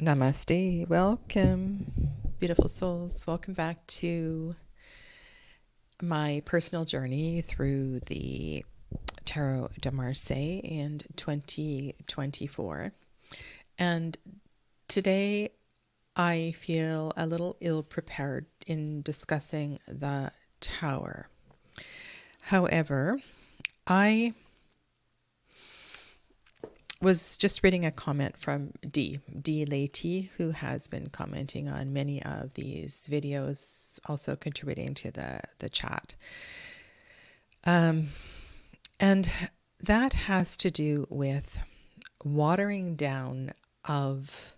Namaste. Welcome, beautiful souls. Welcome back to my personal journey through the Tarot de Marseille in 2024. And today I feel a little ill-prepared in discussing the Tower. However, I was just reading a comment from D Lady, who has been commenting on many of these videos, also contributing to the chat. And that has to do with watering down of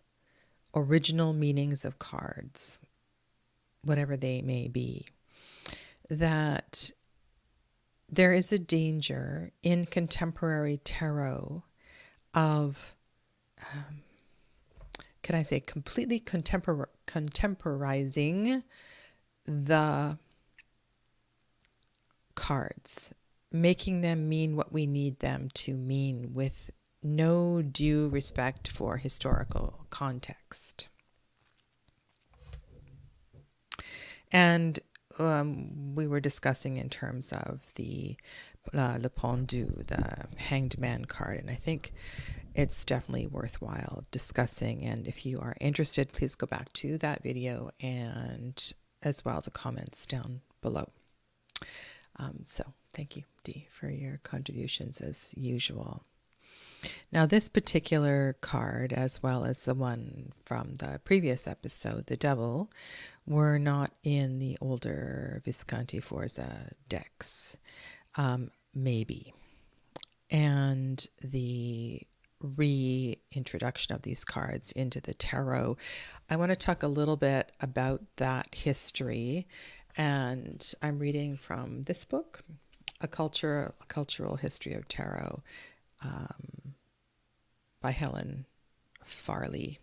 original meanings of cards, whatever they may be. That there is a danger in contemporary tarot of, can I say, completely contemporizing the cards, making them mean what we need them to mean with no due respect for historical context. And we were discussing in terms of the Le Pendu, the Hanged Man card, and I think it's definitely worthwhile discussing. And if you are interested, please go back to that video and as well the comments down below. So thank you, Dee, for your contributions as usual. Now, this particular card, as well as the one from the previous episode, the Devil, were not in the older Visconti Forza decks. Maybe. And the reintroduction of these cards into the tarot, I want to talk a little bit about that history. And I'm reading from this book, A Cultural History of Tarot, by Helen Farley.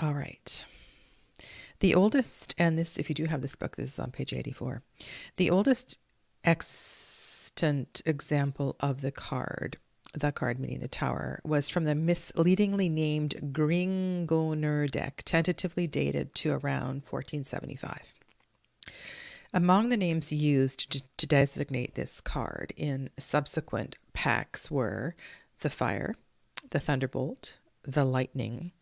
All right. The oldest, and this, if you do have this book, this is on page 84. The oldest extant example of the card meaning the Tower, was from the misleadingly named Gringoner deck, tentatively dated to around 1475. Among the names used to designate this card in subsequent packs were the Fire, the Thunderbolt, the Lightning.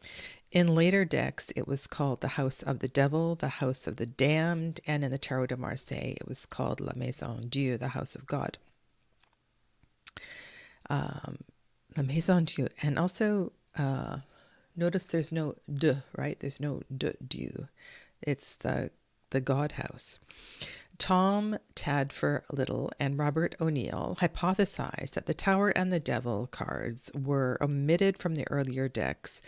In later decks, it was called the House of the Devil, the House of the Damned, and in the Tarot de Marseille, it was called La Maison, Dieu, the House of God. La Maison, Dieu. And also, notice there's no de, right? There's no de, Dieu. It's the God House. Tom Tadfer Little and Robert O'Neill hypothesized that the Tower and the Devil cards were omitted from the earlier decks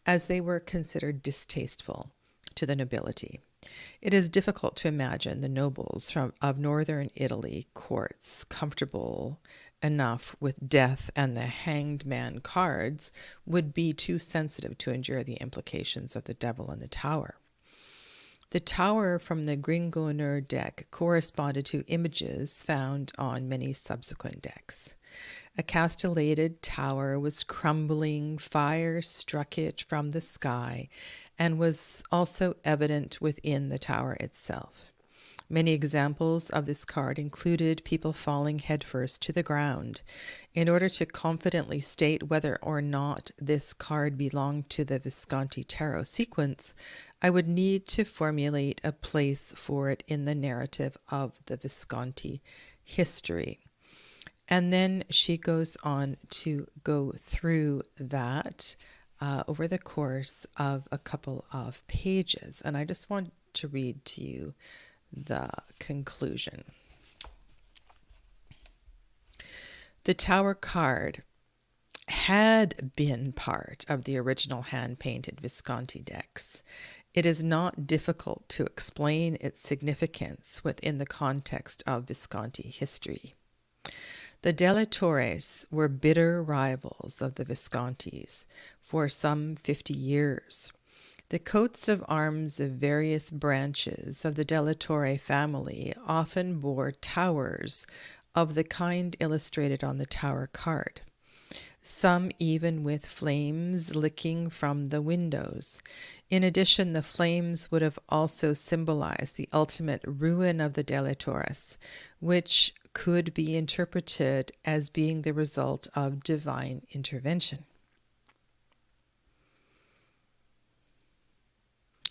as they were considered distasteful to the nobility. It is difficult to imagine the nobles of northern Italy courts comfortable enough with death, and the Hanged Man cards would be too sensitive to endure the implications of the Devil and the Tower. The Tower from the Gringoner deck corresponded to images found on many subsequent decks. A castellated tower was crumbling, fire struck it from the sky, and was also evident within the tower itself. Many examples of this card included people falling headfirst to the ground. In order to confidently state whether or not this card belonged to the Visconti tarot sequence, I would need to formulate a place for it in the narrative of the Visconti history. And then she goes on to go through that over the course of a couple of pages. And I just want to read to you the conclusion. The Tower card had been part of the original hand-painted Visconti decks. It is not difficult to explain its significance within the context of Visconti history. The Della Torres were bitter rivals of the Viscontis for some 50 years. The coats of arms of various branches of the Della Torre family often bore towers of the kind illustrated on the Tower card, some even with flames licking from the windows. In addition, the flames would have also symbolized the ultimate ruin of the Deleitores, which could be interpreted as being the result of divine intervention.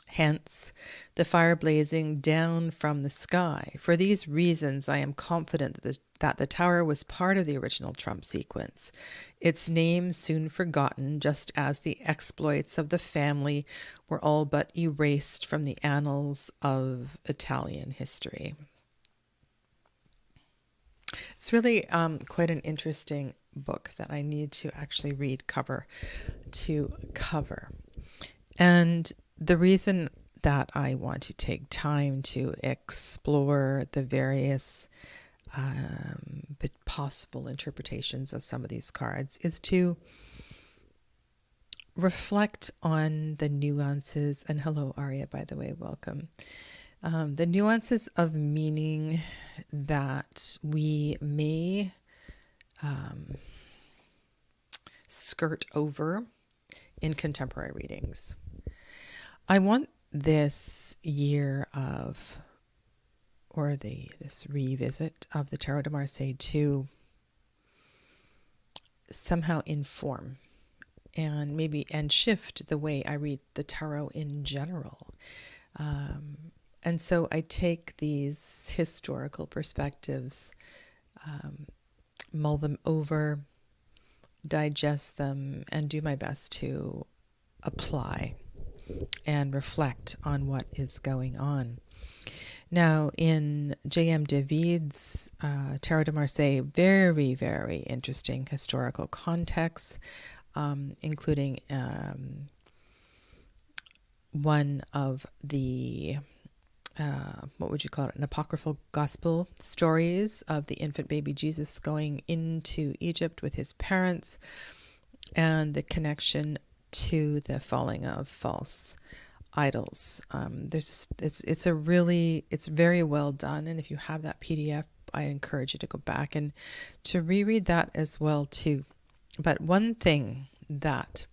Hence, the fire blazing down from the sky. For these reasons, I am confident that the tower was part of the original Trump sequence, its name soon forgotten, just as the exploits of the family were all but erased from the annals of Italian history. It's really quite an interesting book that I need to actually read cover to cover. And the reason that I want to take time to explore the various possible interpretations of some of these cards is to reflect on the nuances, and hello Arya, by the way, welcome. The nuances of meaning that we may skirt over in contemporary readings. I want this year of, or this revisit of the Tarot de Marseille to somehow inform and shift the way I read the tarot in general. And so I take these historical perspectives, mull them over, digest them, and do my best to apply and reflect on what is going on. Now, in J.M. David's Tarot de Marseille, very, very interesting historical context, including one of the, what would you call it, an apocryphal gospel stories of the infant baby Jesus going into Egypt with his parents, and the connection to the falling of false idols. It's very well done, and if you have that PDF, I encourage you to go back and to reread that as well too. But one thing that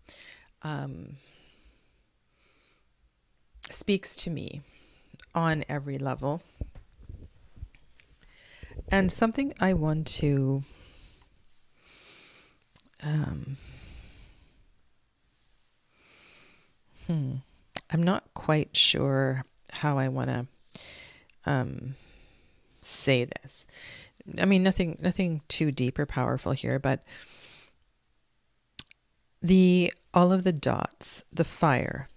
speaks to me on every level, and something I want to I'm not quite sure how I want to say this. I mean, nothing too deep or powerful here, but all of the dots, the fire,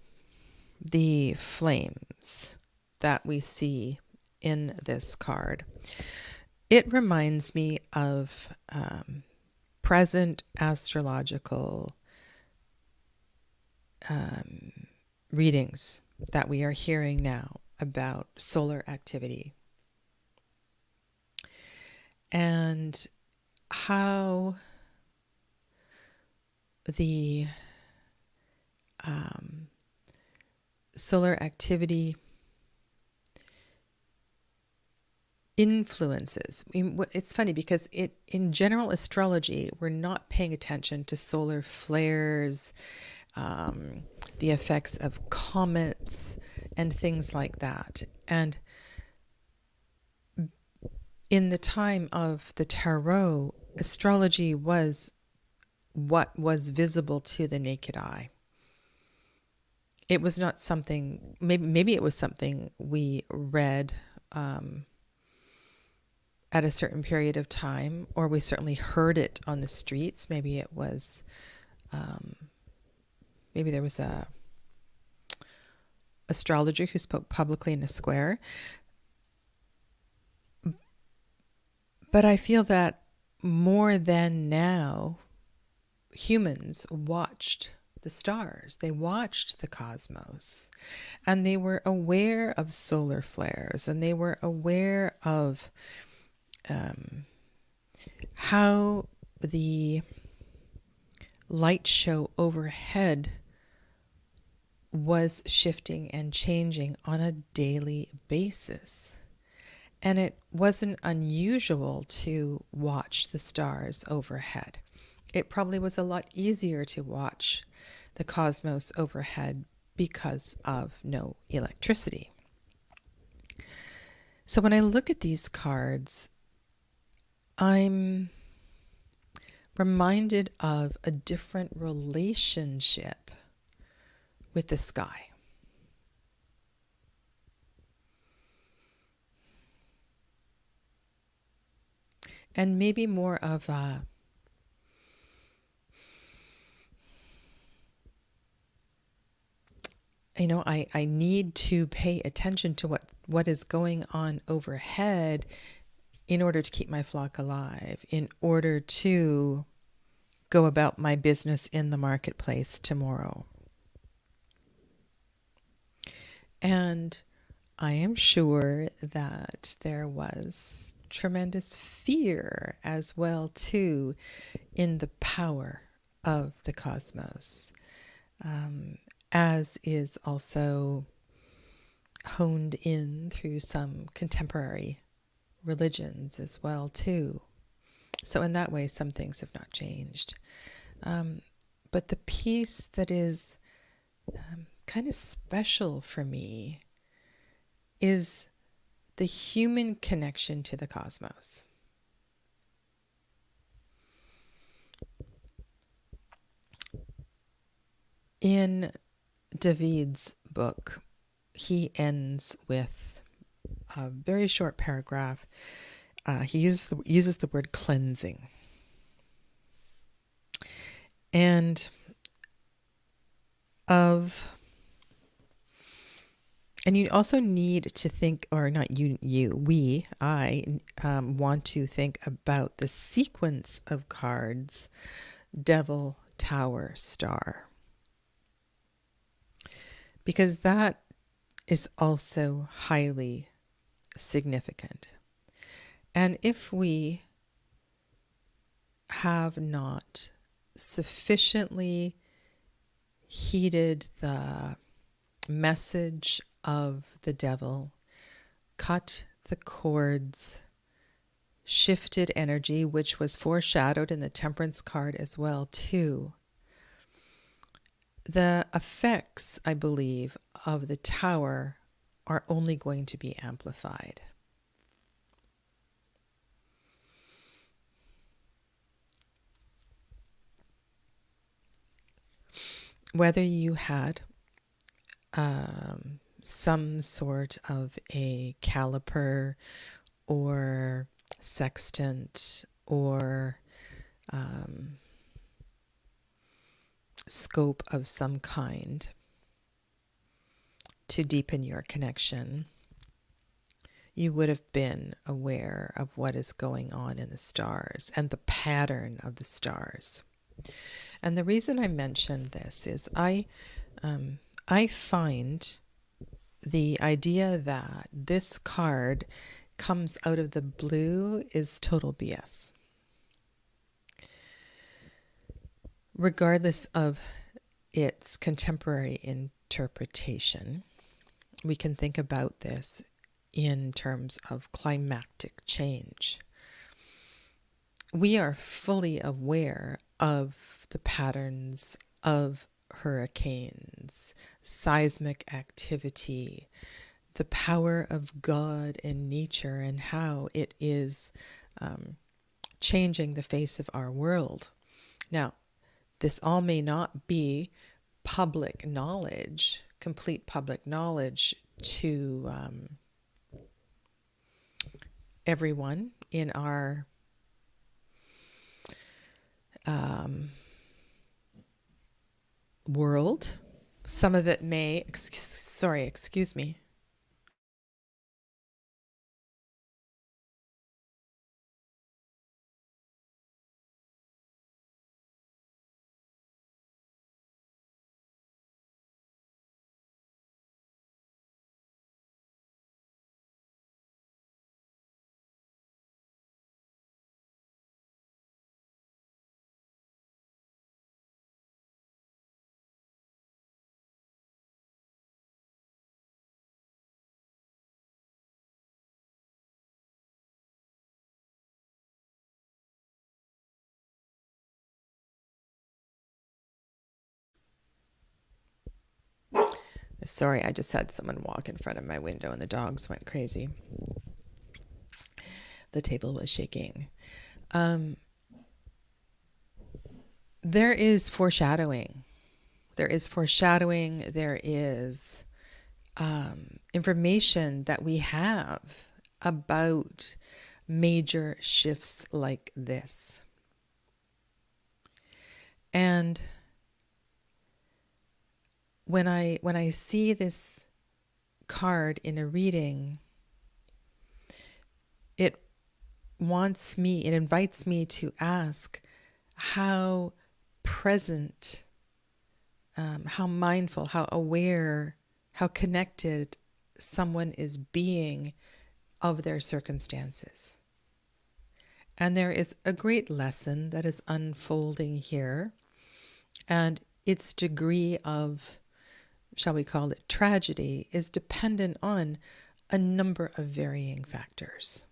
the flames that we see in this card, it reminds me of present astrological readings that we are hearing now about solar activity and how the solar activity influences. It's funny because in general astrology, we're not paying attention to solar flares, the effects of comets and things like that. And in the time of the tarot, astrology was what was visible to the naked eye. It was not something, maybe it was something we read at a certain period of time, or we certainly heard it on the streets. Maybe it was, maybe there was a astrologer who spoke publicly in a square. But I feel that more than now, humans watched the stars. They watched the cosmos, and they were aware of solar flares, and they were aware of how the light show overhead was shifting and changing on a daily basis. And it wasn't unusual to watch the stars overhead. It probably was a lot easier to watch the cosmos overhead because of no electricity. So when I look at these cards, I'm reminded of a different relationship with the sky. And maybe more of a I need to pay attention to what is going on overhead in order to keep my flock alive, in order to go about my business in the marketplace tomorrow. And I am sure that there was tremendous fear as well, too, in the power of the cosmos, as is also honed in through some contemporary religions as well, too. So in that way, some things have not changed. But the piece that is kind of special for me is the human connection to the cosmos. In David's book, he ends with a very short paragraph. He uses the word cleansing. And you also need to think, or not I want to think about the sequence of cards: Devil, Tower, Star. Because that is also highly significant. And if we have not sufficiently heeded the message of the devil, cut the cords, shifted energy, which was foreshadowed in the Temperance card as well, too, the effects, I believe, of the Tower are only going to be amplified. Whether you had some sort of a caliper or sextant or scope of some kind to deepen your connection, you would have been aware of what is going on in the stars and the pattern of the stars. And the reason I mention this is I find the idea that this card comes out of the blue is total BS. Regardless of its contemporary interpretation, we can think about this in terms of climactic change. We are fully aware of the patterns of hurricanes, seismic activity, the power of God and nature, and how it is changing the face of our world. Now, this all may not be public knowledge, complete public knowledge to everyone in our world. Some of it may, excuse me. Sorry, I just had someone walk in front of my window and the dogs went crazy. The table was shaking. There is foreshadowing. There is foreshadowing. There is information that we have about major shifts like this. And when I see this card in a reading, it invites me to ask how present, how mindful, how aware, how connected someone is being of their circumstances. And there is a great lesson that is unfolding here, and its degree of, shall we call it, tragedy is dependent on a number of varying factors.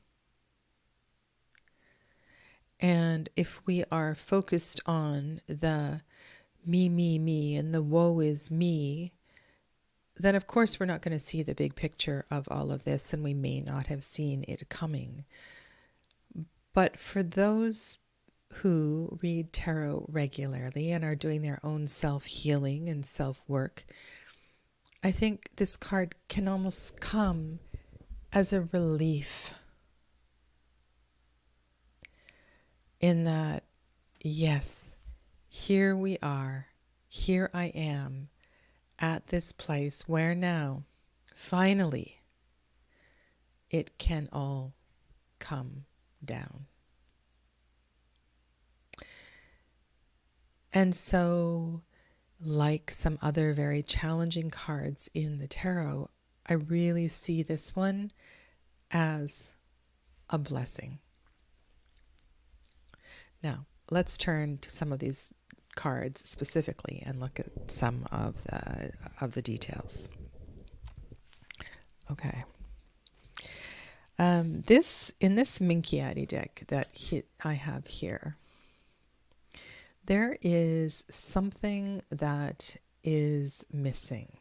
And if we are focused on the me, and the woe is me, then of course we're not going to see the big picture of all of this, and we may not have seen it coming. But for those who read tarot regularly and are doing their own self-healing and self-work, I think this card can almost come as a relief in that, yes, here we are, here I am at this place where now, finally, it can all come down. And so, like some other very challenging cards in the tarot, I really see this one as a blessing. Now, let's turn to some of these cards specifically and look at some of the details. Okay. In this Minchiati deck that I have here, there is something that is missing.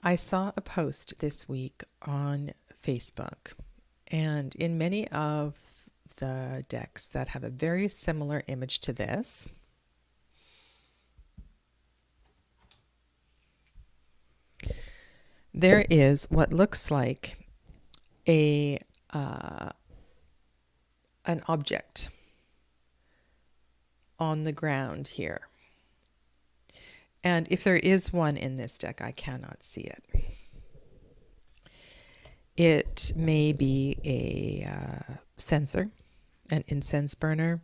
I saw a post this week on Facebook, and in many of the decks that have a very similar image to this, there is what looks like an object on the ground here. And if there is one in this deck, I cannot see it. It may be a censer, an incense burner.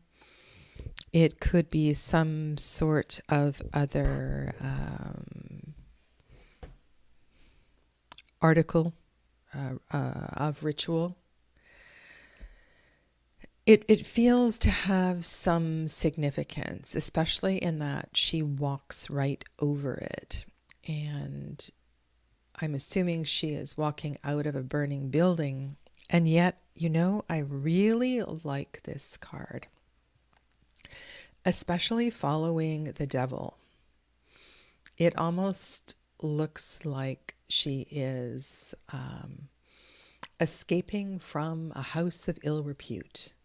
It could be some sort of other article of ritual. It feels to have some significance, especially in that she walks right over it. And I'm assuming she is walking out of a burning building. And yet, I really like this card, especially following the devil. It almost looks like she is escaping from a house of ill repute,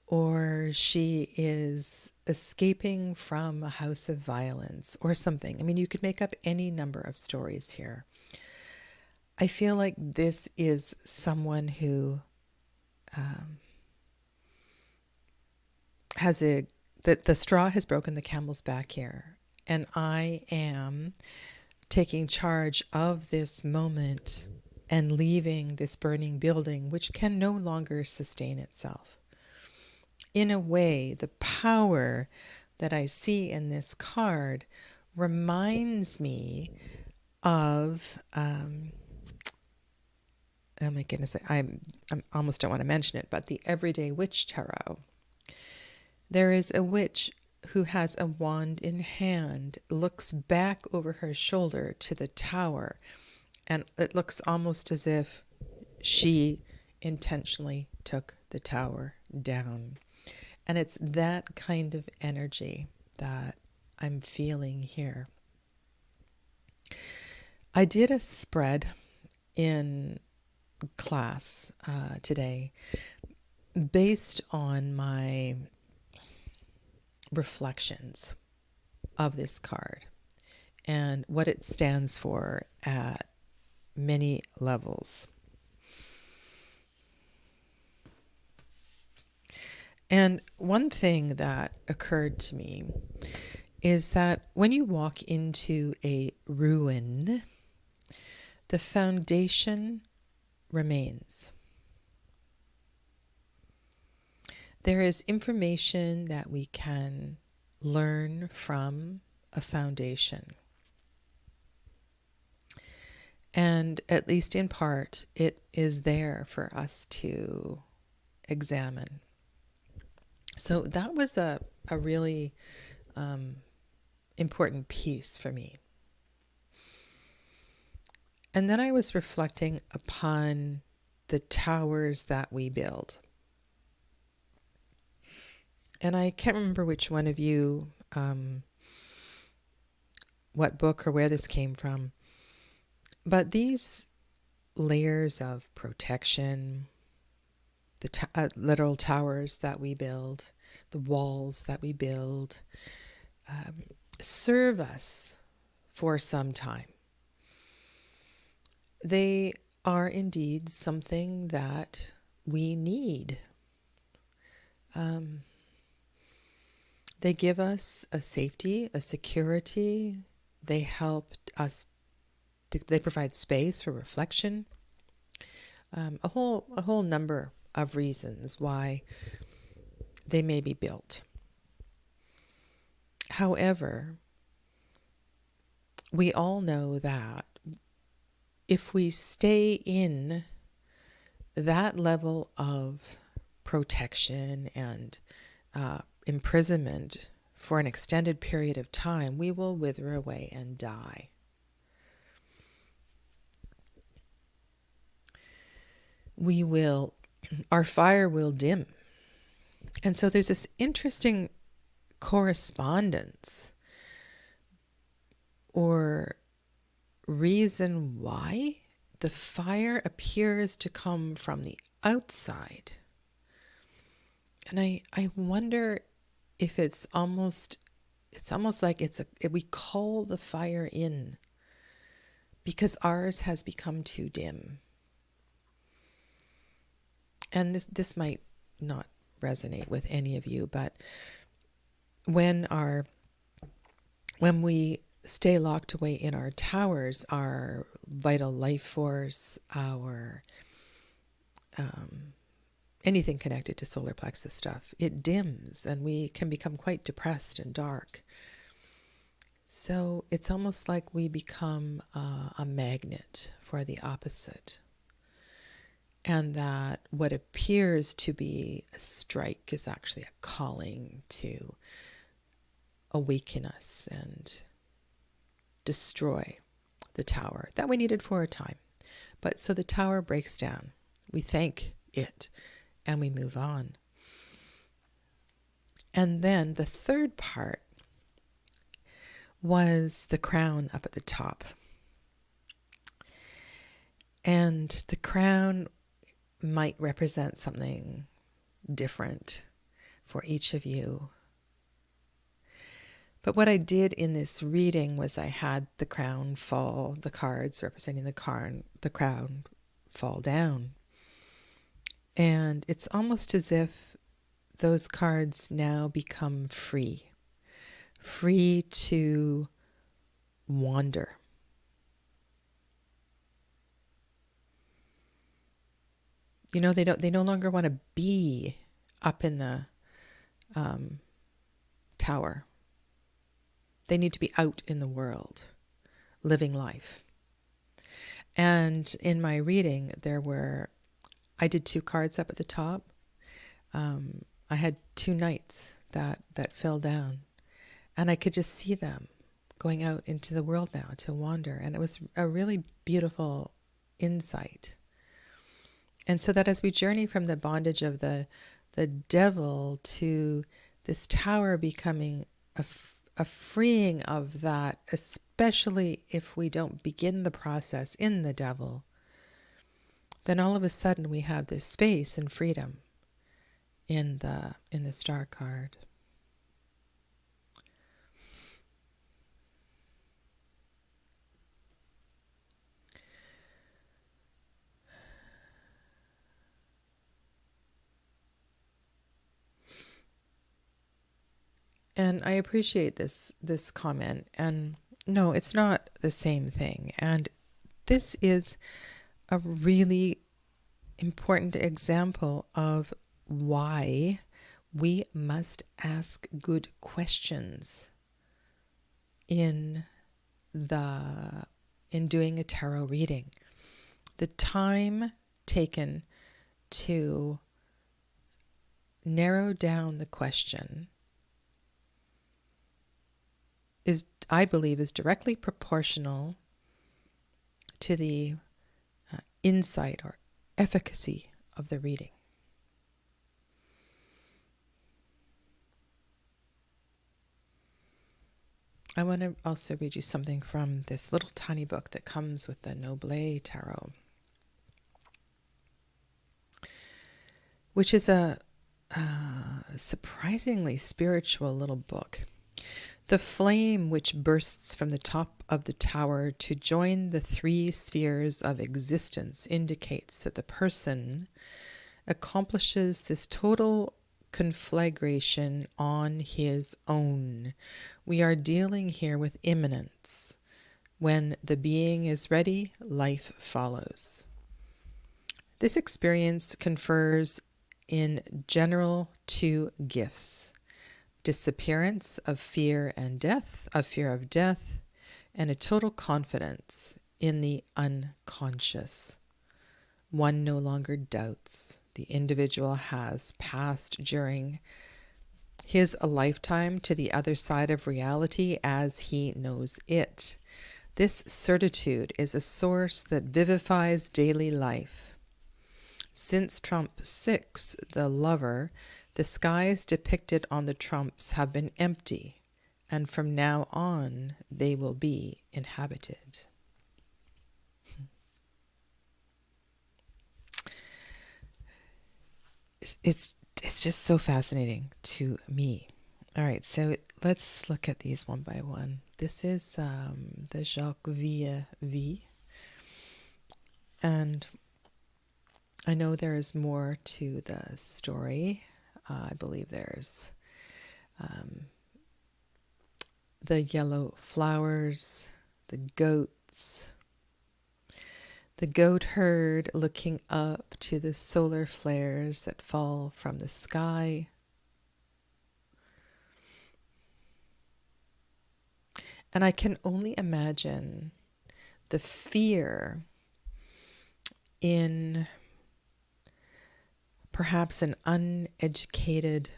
or she is escaping from a house of violence or something. I mean, you could make up any number of stories here. I feel like this is someone who has the straw has broken the camel's back here, and I am taking charge of this moment and leaving this burning building, which can no longer sustain itself. In a way, the power that I see in this card reminds me of, oh my goodness, I almost don't want to mention it, but the Everyday Witch Tarot. There is a witch who has a wand in hand, looks back over her shoulder to the tower, and it looks almost as if she intentionally took the tower down. And it's that kind of energy that I'm feeling here. I did a spread in class today based on my reflections of this card and what it stands for at many levels. And one thing that occurred to me is that when you walk into a ruin, the foundation remains. There is information that we can learn from a foundation. And at least in part, it is there for us to examine. So that was a really important piece for me. And then I was reflecting upon the towers that we build. And I can't remember which one of you, what book or where this came from, but these layers of protection, the literal towers that we build, the walls that we build, serve us for some time. They are indeed something that we need. They give us a safety, a security. They help us. They provide space for reflection. A whole number of reasons why they may be built. However, we all know that if we stay in that level of protection and imprisonment for an extended period of time, we will wither away and die. Our fire will dim. And so there's this interesting correspondence or reason why the fire appears to come from the outside. And I wonder if it's almost like we call the fire in because ours has become too dim. And this might not resonate with any of you, but when we stay locked away in our towers, our vital life force, our anything connected to solar plexus stuff, it dims and we can become quite depressed and dark. So it's almost like we become a magnet for the opposite. And that what appears to be a strike is actually a calling to awaken us and destroy the tower that we needed for a time. But so the tower breaks down. We thank it and we move on. And then the third part was the crown up at the top. And the crown might represent something different for each of you. But what I did in this reading was I had the crown fall, the cards representing the crown fall down. And it's almost as if those cards now become free to wander. You know, they no longer want to be up in the tower. They need to be out in the world, living life. And in my reading, I did 2 cards up at the top. I had 2 knights that fell down, and I could just see them going out into the world now to wander. And it was a really beautiful insight. And so that as we journey from the bondage of the devil to this tower becoming a a freeing of that, especially if we don't begin the process in the devil, then all of a sudden we have this space and freedom in the star card. And I appreciate this comment. And no, it's not the same thing. And this is a really important example of why we must ask good questions in doing a tarot reading. The time taken to narrow down the question is, I believe, is directly proportional to the insight or efficacy of the reading. I want to also read you something from this little tiny book that comes with the Noble Tarot, which is a surprisingly spiritual little book. The flame which bursts from the top of the tower to join the three spheres of existence indicates that the person accomplishes this total conflagration on his own. We are dealing here with immanence. When the being is ready, life follows. This experience confers in general two gifts: disappearance of fear and death, and a total confidence in the unconscious. One no longer doubts. The individual has passed during his lifetime to the other side of reality as he knows it. This certitude is a source that vivifies daily life. Since Trump 6, the lover, the skies depicted on the trumps have been empty, and from now on they will be inhabited. It's just so fascinating to me. All right, so let's look at these one by one. This is the Jacques Villa V, and I know there is more to the story. I believe there's the yellow flowers, the goats, the goat herd looking up to the solar flares that fall from the sky. And I can only imagine the fear in perhaps an uneducated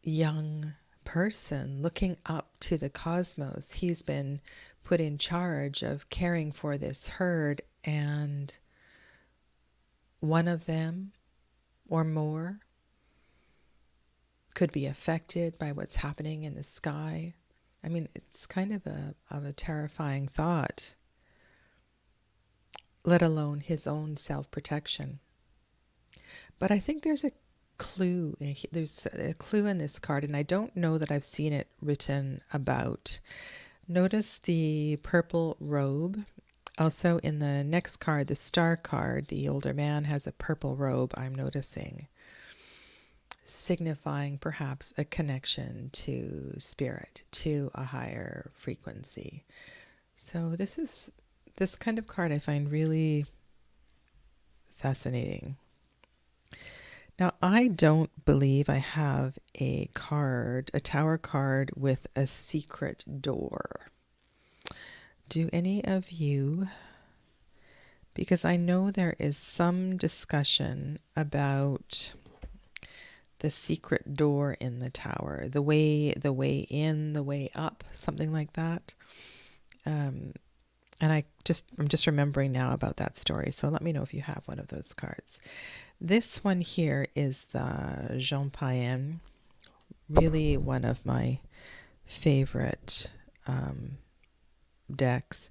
young person looking up to the cosmos. He's been put in charge of caring for this herd, and one of them or more could be affected by what's happening in the sky. I mean, it's kind of a terrifying thought, let alone his own self-protection. But I think there's a clue. There's a clue in this card, and I don't know that I've seen it written about. Notice the purple robe. Also in the next card, the star card, the older man has a purple robe, I'm noticing, signifying perhaps a connection to spirit, to a higher frequency. So this kind of card I find really fascinating. Now, I don't believe I have a tower card with a secret door. Do any of you? Because I know there is some discussion about the secret door in the tower, the way in, the way up, something like that. And I'm just remembering now about that story. So let me know if you have one of those cards. This one here is the Jean Payen, really one of my favorite decks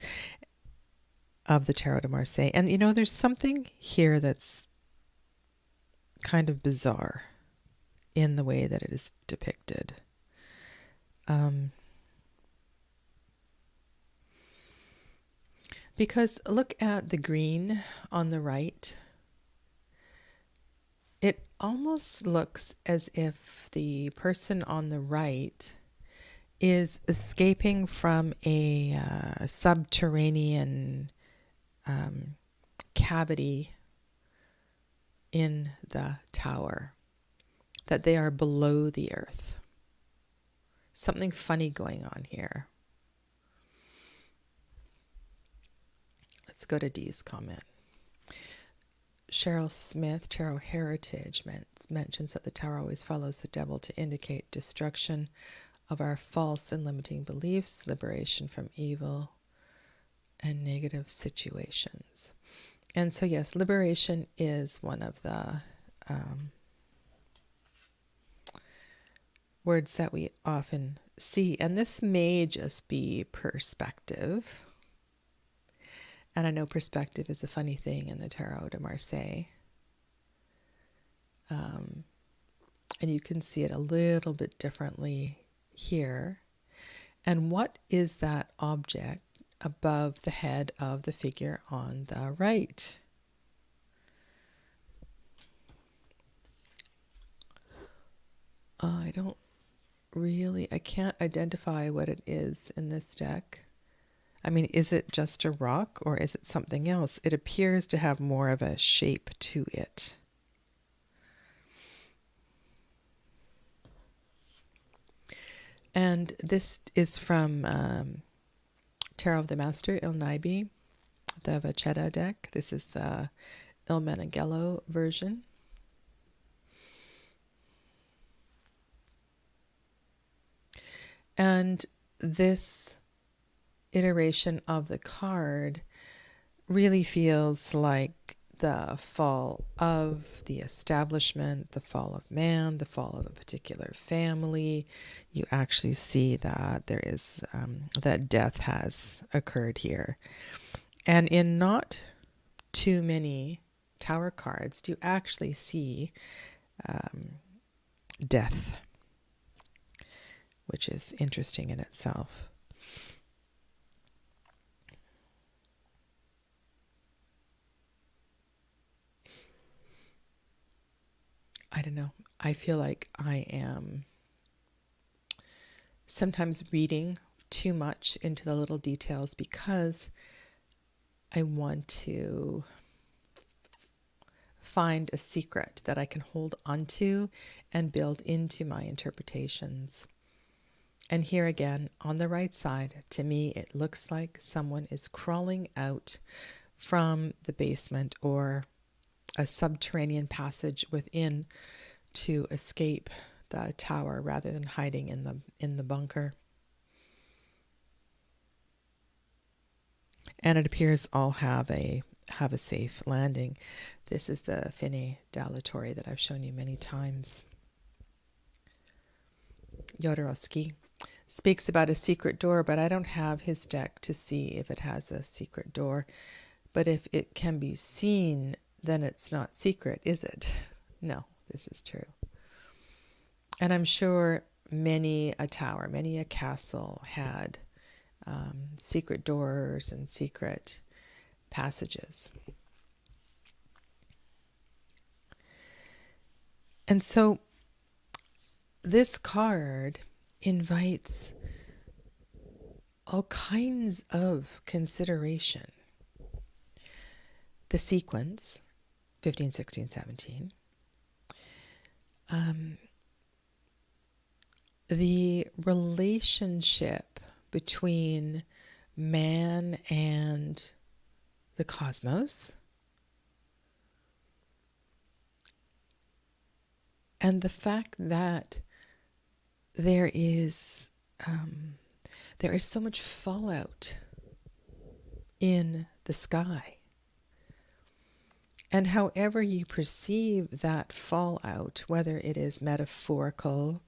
of the Tarot de Marseille. And there's something here that's kind of bizarre in the way that it is depicted. Because look at the green on the right. It almost looks as if the person on the right is escaping from a subterranean cavity in the tower, that they are below the earth. Something funny going on here. Let's go to Dee's comment. Cheryl Smith, Tarot Heritage, mentions that the tower always follows the devil to indicate destruction of our false and limiting beliefs, liberation from evil and negative situations. And so, yes, liberation is one of the words that we often see. And this may just be perspective. And I know perspective is a funny thing in the Tarot de Marseille. And you can see it a little bit differently here. And what is that object above the head of the figure on the right? I can't identify what it is in this deck. I mean, is it just a rock or is it something else? It appears to have more of a shape to it. And this is from Tarot of the Master, Il Naibi, the Vachetta deck. This is the Il Meneghello version. And this iteration of the card really feels like the fall of the establishment, the fall of man, the fall of a particular family. You actually see that there is that death has occurred here. And in not too many tower cards do you actually see death, which is interesting in itself. I don't know. I feel like I am sometimes reading too much into the little details because I want to find a secret that I can hold onto and build into my interpretations. And here again, on the right side, to me, it looks like someone is crawling out from the basement or a subterranean passage within to escape the tower rather than hiding in the bunker. And it appears all have a safe landing. This is the Fine Dilatory that I've shown you many times. Jodorowsky speaks about a secret door, but I don't have his deck to see if it has a secret door. But if it can be seen, then it's not secret, is it? No, this is true. And I'm sure many a tower, many a castle had secret doors and secret passages. And so this card invites all kinds of consideration. The sequence, 15, 16, 17. The relationship between man and the cosmos. And the fact that there is so much fallout in the sky. And however you perceive that fallout, whether it is metaphorical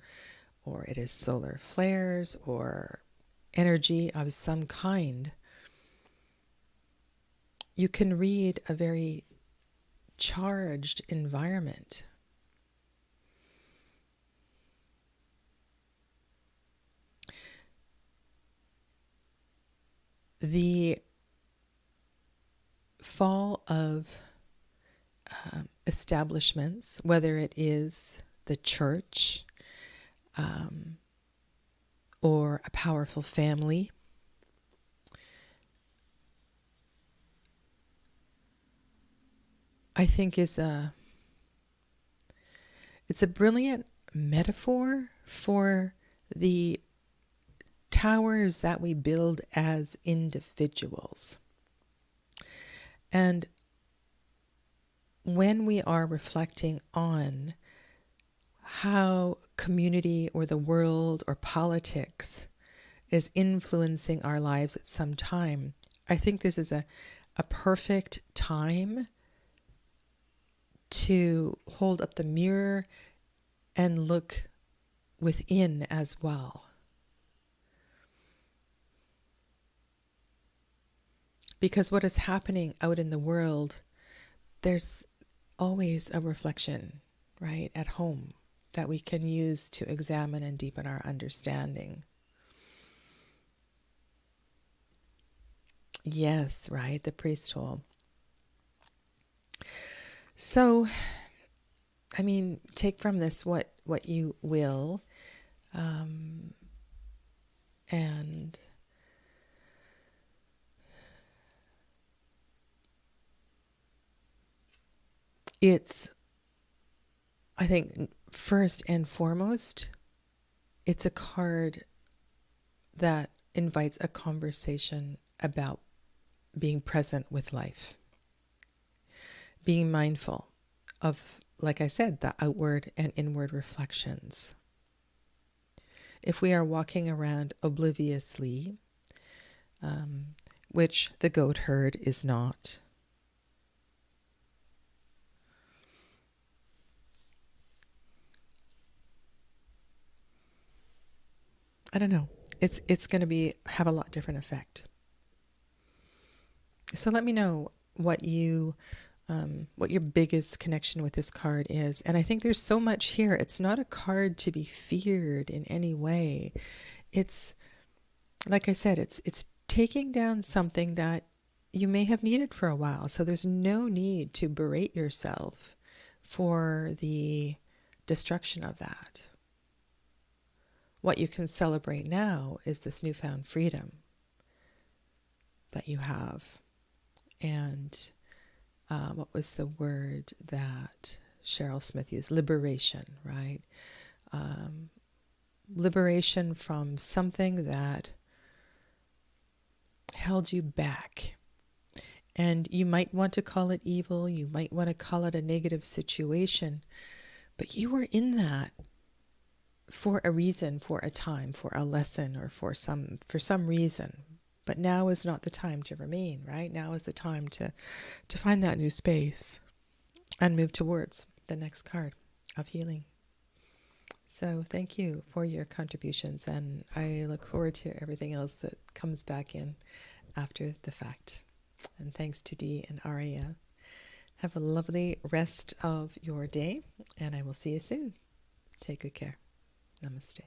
or it is solar flares, or energy of some kind, you can read a very charged environment. The fall of establishments, whether it is the church or a powerful family, I think it's a brilliant metaphor for the towers that we build as individuals. And when we are reflecting on how community or the world or politics is influencing our lives at some time, I think this is a perfect time to hold up the mirror and look within as well. Because what is happening out in the world, there's always a reflection, right, at home that we can use to examine and deepen our understanding. Yes, right, the priest tool. So, I mean, take from this what you will, and it's, I think, first and foremost, it's a card that invites a conversation about being present with life, being mindful of, like I said, the outward and inward reflections. If we are walking around obliviously, which the goat herd is not, I don't know. It's going to have a lot different effect. So let me know what your biggest connection with this card is. And I think there's so much here. It's not a card to be feared in any way. It's, like I said, it's taking down something that you may have needed for a while. So there's no need to berate yourself for the destruction of that. What you can celebrate now is this newfound freedom that you have. And what was the word that Cheryl Smith used? Liberation, right? Liberation from something that held you back. And you might want to call it evil, you might want to call it a negative situation, but you were in that for a reason, for a time, for a lesson, or for some reason. But now is not the time to remain, right? Now is the time to find that new space and move towards the next card of healing. So thank you for your contributions, and I look forward to everything else that comes back in after the fact. And thanks to Dee and Aria. Have a lovely rest of your day, and I will see you soon. Take good care. Namaste.